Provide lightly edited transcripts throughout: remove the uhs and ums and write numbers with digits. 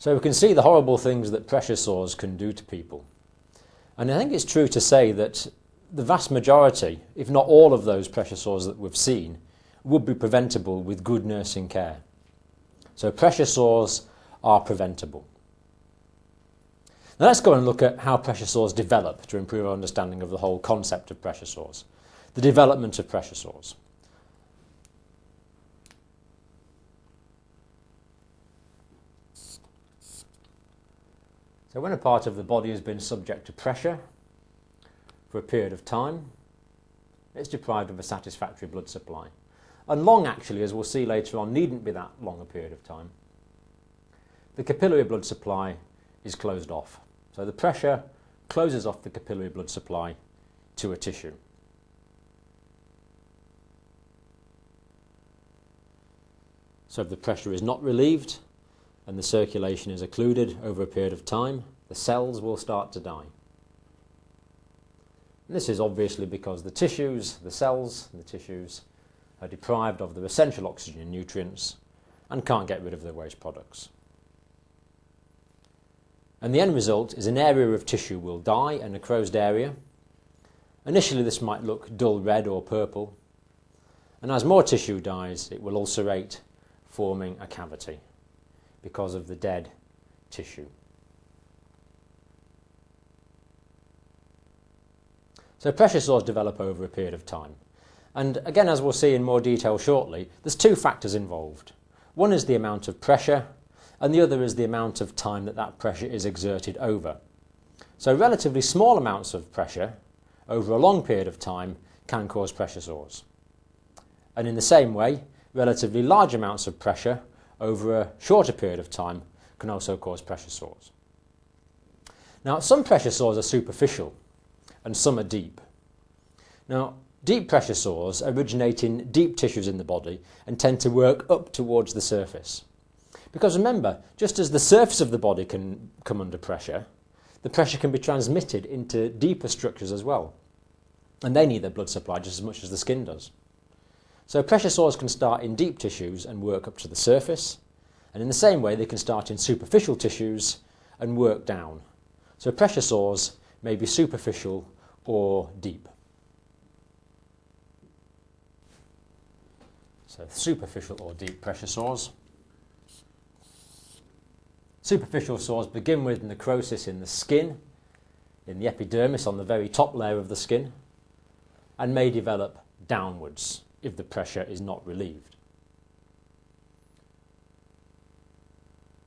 So we can see the horrible things that pressure sores can do to people. And I think it's true to say that the vast majority, if not all of those pressure sores that we've seen, would be preventable with good nursing care. So pressure sores are preventable. Now let's go and look at how pressure sores develop to improve our understanding of the whole concept of pressure sores. The development of pressure sores. So when a part of the body has been subject to pressure for a period of time, it's deprived of a satisfactory blood supply. And long, actually, as we'll see later on, needn't be that long a period of time. The capillary blood supply is closed off. So the pressure closes off the capillary blood supply to a tissue. So if the pressure is not relieved and the circulation is occluded over a period of time, the cells will start to die. And this is obviously because the cells and the tissues are deprived of their essential oxygen and nutrients and can't get rid of their waste products. And the end result is an area of tissue will die, a necrosed area. Initially this might look dull red or purple, and as more tissue dies it will ulcerate, forming a cavity because of the dead tissue. So pressure sores develop over a period of time. And again, as we'll see in more detail shortly, there's two factors involved. One is the amount of pressure, and the other is the amount of time that pressure is exerted over. So relatively small amounts of pressure over a long period of time can cause pressure sores. And in the same way, relatively large amounts of pressure over a shorter period of time can also cause pressure sores. Now, some pressure sores are superficial and some are deep. Now, deep pressure sores originate in deep tissues in the body and tend to work up towards the surface. Because remember, just as the surface of the body can come under pressure, the pressure can be transmitted into deeper structures as well. And they need their blood supply just as much as the skin does. So pressure sores can start in deep tissues and work up to the surface. And in the same way, they can start in superficial tissues and work down. So pressure sores may be superficial or deep. So superficial or deep pressure sores. Superficial sores begin with necrosis in the skin, in the epidermis on the very top layer of the skin, and may develop downwards if the pressure is not relieved.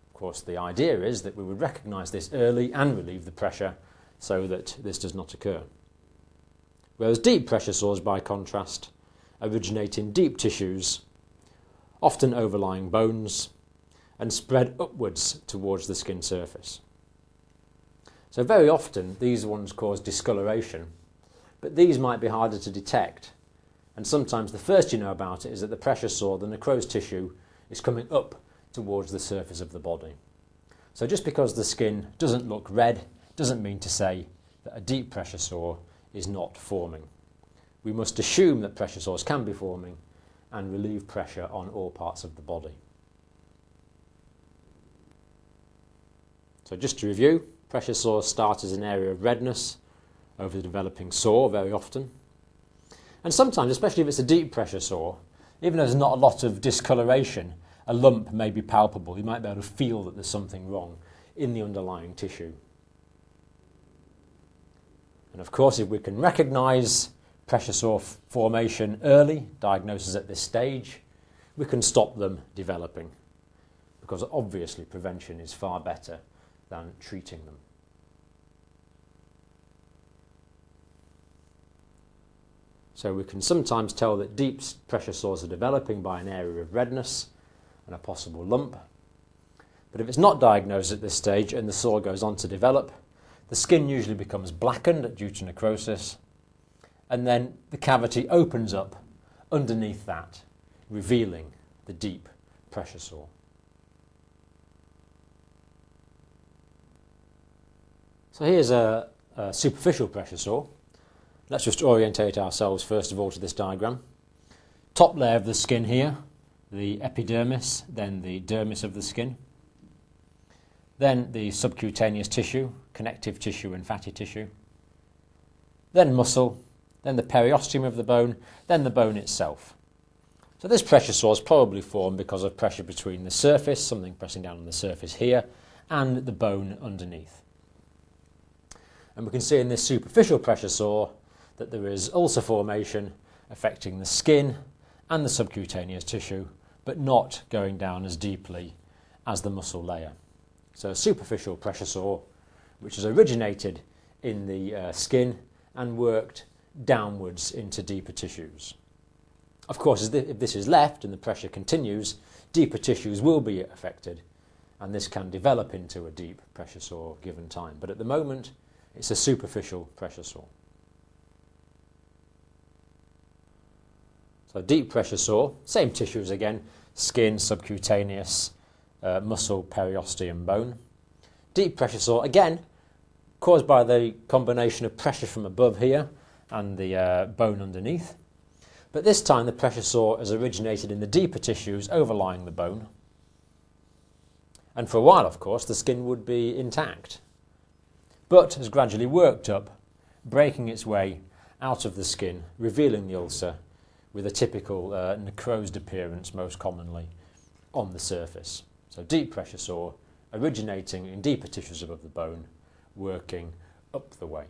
Of course, the idea is that we would recognise this early and relieve the pressure so that this does not occur. Whereas deep pressure sores, by contrast, originate in deep tissues, often overlying bones, and spread upwards towards the skin surface. So very often these ones cause discoloration, but these might be harder to detect, and sometimes the first you know about it is that the pressure sore, the necrosed tissue, is coming up towards the surface of the body. So just because the skin doesn't look red doesn't mean to say that a deep pressure sore is not forming. We must assume that pressure sores can be forming and relieve pressure on all parts of the body. So just to review, pressure sores start as an area of redness over the developing sore very often. And sometimes, especially if it's a deep pressure sore, even though there's not a lot of discoloration, a lump may be palpable. You might be able to feel that there's something wrong in the underlying tissue. And of course, if we can recognise pressure sore formation early, diagnosis at this stage, we can stop them developing, because obviously prevention is far better than treating them. So we can sometimes tell that deep pressure sores are developing by an area of redness and a possible lump. But if it's not diagnosed at this stage and the sore goes on to develop, the skin usually becomes blackened due to necrosis, and then the cavity opens up underneath that, revealing the deep pressure sore. So here's a superficial pressure sore. Let's just orientate ourselves first of all to this diagram. Top layer of the skin here, the epidermis, then the dermis of the skin. then the subcutaneous tissue, connective tissue and fatty tissue, then muscle, then the periosteum of the bone, then the bone itself. So this pressure sore is probably formed because of pressure between the surface, something pressing down on the surface here, and the bone underneath. And we can see in this superficial pressure sore that there is ulcer formation affecting the skin and the subcutaneous tissue, but not going down as deeply as the muscle layer. So a superficial pressure sore which has originated in the skin and worked downwards into deeper tissues. Of course, if this is left and the pressure continues, deeper tissues will be affected, and this can develop into a deep pressure sore given time. But at the moment, it's a superficial pressure sore. So deep pressure sore, same tissues again, skin, subcutaneous, muscle, periosteum, bone. Deep pressure sore, again, caused by the combination of pressure from above here and the bone underneath. But this time the pressure sore has originated in the deeper tissues overlying the bone. And for a while, of course, the skin would be intact, but has gradually worked up, breaking its way out of the skin, revealing the ulcer with a typical necrosed appearance most commonly on the surface. So deep pressure sore originating in deeper tissues above the bone, working up the way.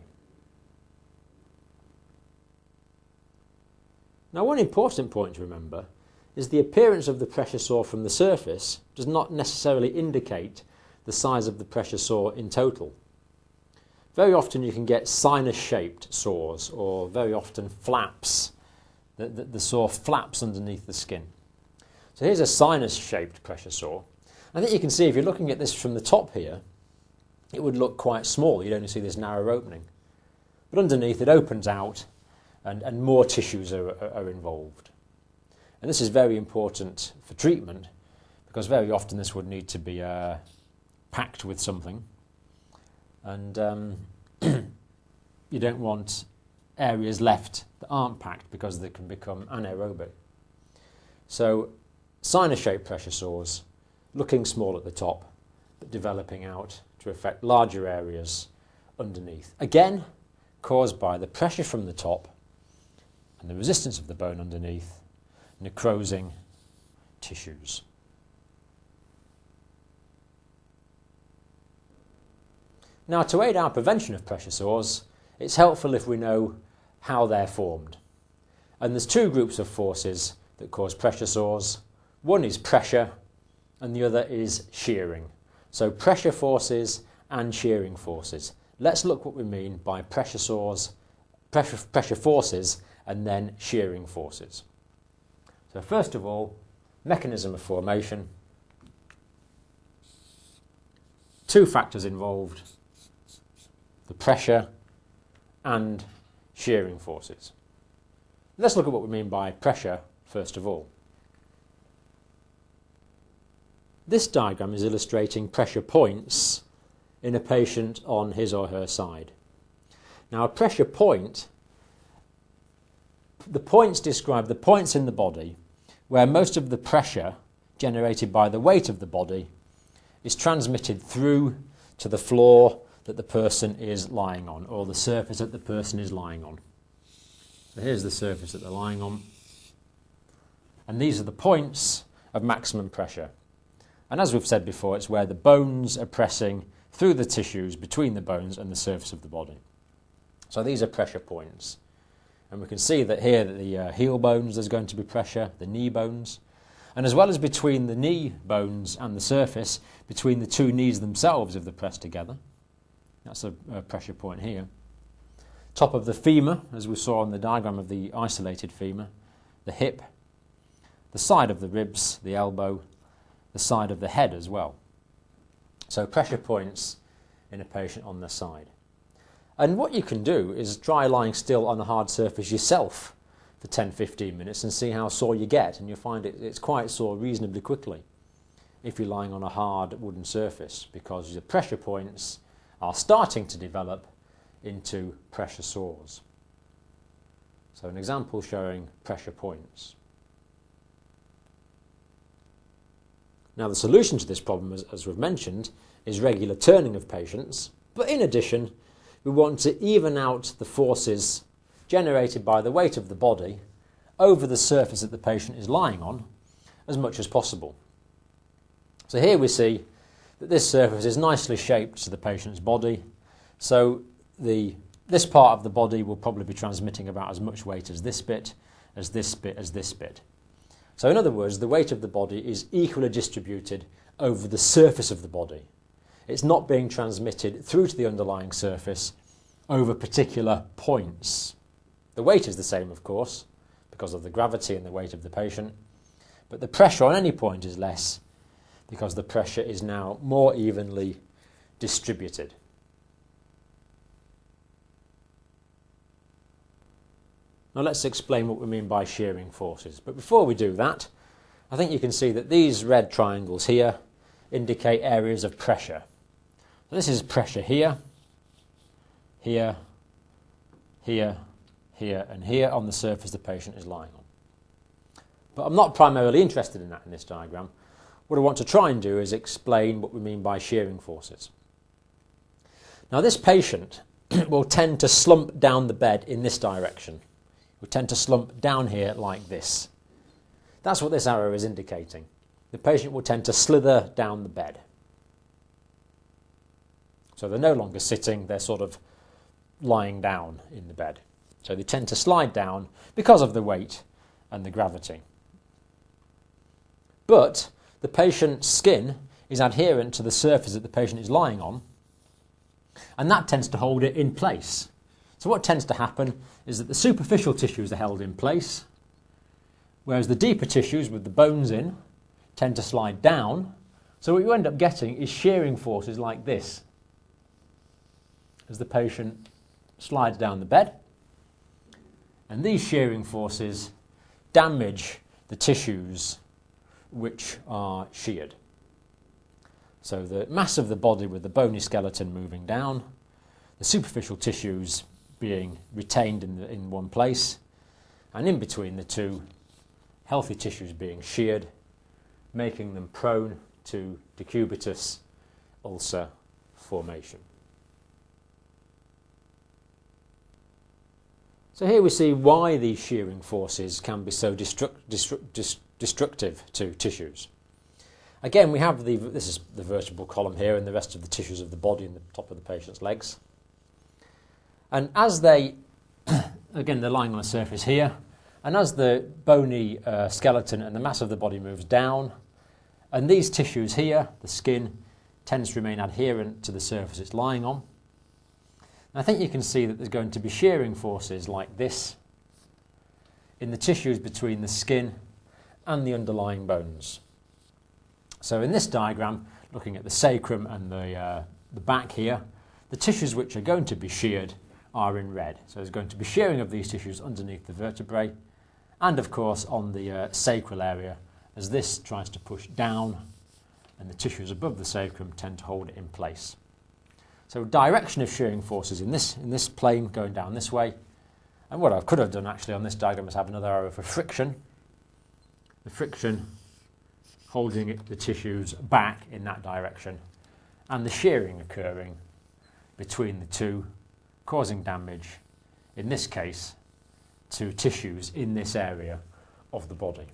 Now, one important point to remember is the appearance of the pressure sore from the surface does not necessarily indicate the size of the pressure sore in total. Very often you can get sinus-shaped sores, or very often flaps. The sore flaps underneath the skin. So here's a sinus-shaped pressure sore. I think you can see if you're looking at this from the top here, it would look quite small. You'd only see this narrow opening. But underneath it opens out, and more tissues are involved. And this is very important for treatment, because very often this would need to be packed with something. And you don't want areas left that aren't packed, because they can become anaerobic. So sinus-shaped pressure sores, looking small at the top, but developing out to affect larger areas underneath. Again, caused by the pressure from the top and the resistance of the bone underneath, necrosing tissues. Now, to aid our prevention of pressure sores, it's helpful if we know how they're formed. And there's two groups of forces that cause pressure sores. One is pressure and the other is shearing. So pressure forces and shearing forces. Let's look what we mean by pressure forces and then shearing forces. So first of all, mechanism of formation. Two factors involved: the pressure and shearing forces. Let's look at what we mean by pressure first of all. This diagram is illustrating pressure points in a patient on his or her side. Now, a pressure point, the points describe the points in the body where most of the pressure generated by the weight of the body is transmitted through to the floor that the person is lying on, or the surface that the person is lying on. So here's the surface that they're lying on. And these are the points of maximum pressure. And as we've said before, it's where the bones are pressing through the tissues between the bones and the surface of the body. So these are pressure points. And we can see that here that the heel bones, there's going to be pressure, the knee bones. And as well as between the knee bones and the surface, between the two knees themselves if they're pressed together. That's a pressure point here. Top of the femur, as we saw on the diagram of the isolated femur, the hip, the side of the ribs, the elbow, the side of the head as well. So pressure points in a patient on the side. And what you can do is try lying still on a hard surface yourself for 10-15 minutes and see how sore you get, and you'll find it's quite sore reasonably quickly if you're lying on a hard wooden surface, because the pressure points are starting to develop into pressure sores. So an example showing pressure points. Now the solution to this problem, as we've mentioned, is regular turning of patients, but in addition we want to even out the forces generated by the weight of the body over the surface that the patient is lying on as much as possible. So here we see that this surface is nicely shaped to the patient's body, so this part of the body will probably be transmitting about as much weight as this bit, as this bit, as this bit. So in other words, the weight of the body is equally distributed over the surface of the body. It's not being transmitted through to the underlying surface over particular points. The weight is the same, of course, because of the gravity and the weight of the patient, but the pressure on any point is less because the pressure is now more evenly distributed. Now let's explain what we mean by shearing forces. But before we do that, I think you can see that these red triangles here indicate areas of pressure. So this is pressure here, here, here, here and here on the surface the patient is lying on. But I'm not primarily interested in that in this diagram. What I want to try and do is explain what we mean by shearing forces. Now this patient will tend to slump down the bed in this direction. Will tend to slump down here like this. That's what this arrow is indicating. The patient will tend to slither down the bed. So they're no longer sitting, they're sort of lying down in the bed. So they tend to slide down because of the weight and the gravity. But the patient's skin is adherent to the surface that the patient is lying on, and that tends to hold it in place. So what tends to happen is that the superficial tissues are held in place, whereas the deeper tissues with the bones in tend to slide down. So what you end up getting is shearing forces like this as the patient slides down the bed, and these shearing forces damage the tissues which are sheared. So the mass of the body with the bony skeleton moving down, the superficial tissues being retained in one place, and in between the two, healthy tissues being sheared, making them prone to decubitus ulcer formation. So here we see why these shearing forces can be so destructive to tissues. Again, we have this is the vertebral column here and the rest of the tissues of the body and the top of the patient's legs. And as they, again, they're lying on a surface here, and as the bony skeleton and the mass of the body moves down, and these tissues here, the skin, tends to remain adherent to the surface it's lying on. And I think you can see that there's going to be shearing forces like this in the tissues between the skin and the underlying bones. So in this diagram, looking at the sacrum and the back here, the tissues which are going to be sheared are in red. So there's going to be shearing of these tissues underneath the vertebrae, and of course on the sacral area, as this tries to push down and the tissues above the sacrum tend to hold it in place. So direction of shearing forces in this plane going down this way. And what I could have done actually on this diagram is have another arrow for friction. The friction holding the tissues back in that direction, and the shearing occurring between the two, causing damage, in this case, to tissues in this area of the body.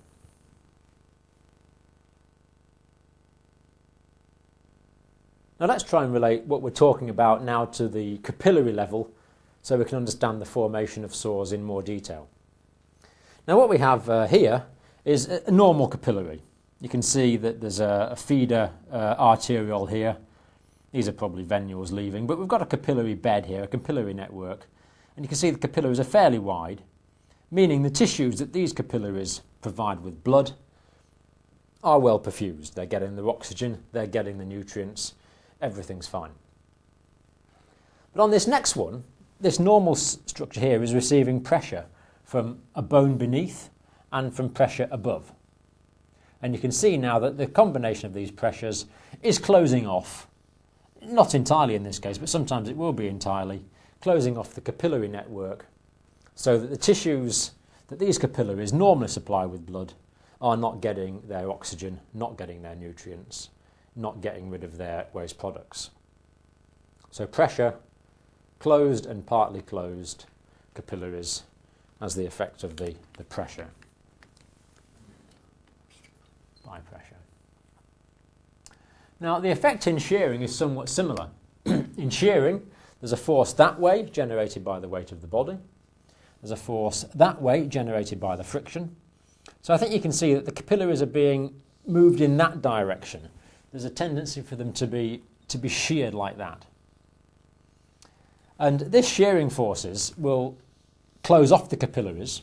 Now let's try and relate what we're talking about now to the capillary level so we can understand the formation of sores in more detail. Now what we have here is a normal capillary. You can see that there's a feeder arteriole here. These are probably venules leaving, but we've got a capillary bed here, a capillary network, and you can see the capillaries are fairly wide, meaning the tissues that these capillaries provide with blood are well perfused. They're getting the oxygen, they're getting the nutrients, everything's fine. But on this next one, this normal structure here is receiving pressure from a bone beneath and from pressure above. And you can see now that the combination of these pressures is closing off, not entirely in this case, but sometimes it will be entirely, closing off the capillary network so that the tissues that these capillaries normally supply with blood are not getting their oxygen, not getting their nutrients, not getting rid of their waste products. So pressure, closed and partly closed capillaries as the effect of the pressure by pressure. Now the effect in shearing is somewhat similar. In shearing, there's a force that way generated by the weight of the body. There's a force that way generated by the friction. So I think you can see that the capillaries are being moved in that direction. There's a tendency for them to be sheared like that. And this shearing forces will close off the capillaries.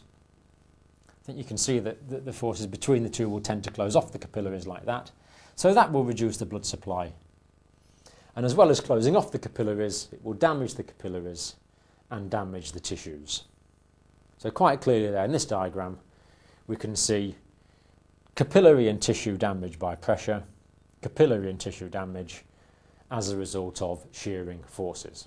I think you can see that the forces between the two will tend to close off the capillaries like that. So that will reduce the blood supply. And as well as closing off the capillaries, it will damage the capillaries and damage the tissues. So quite clearly there in this diagram, we can see capillary and tissue damage by pressure, capillary and tissue damage as a result of shearing forces.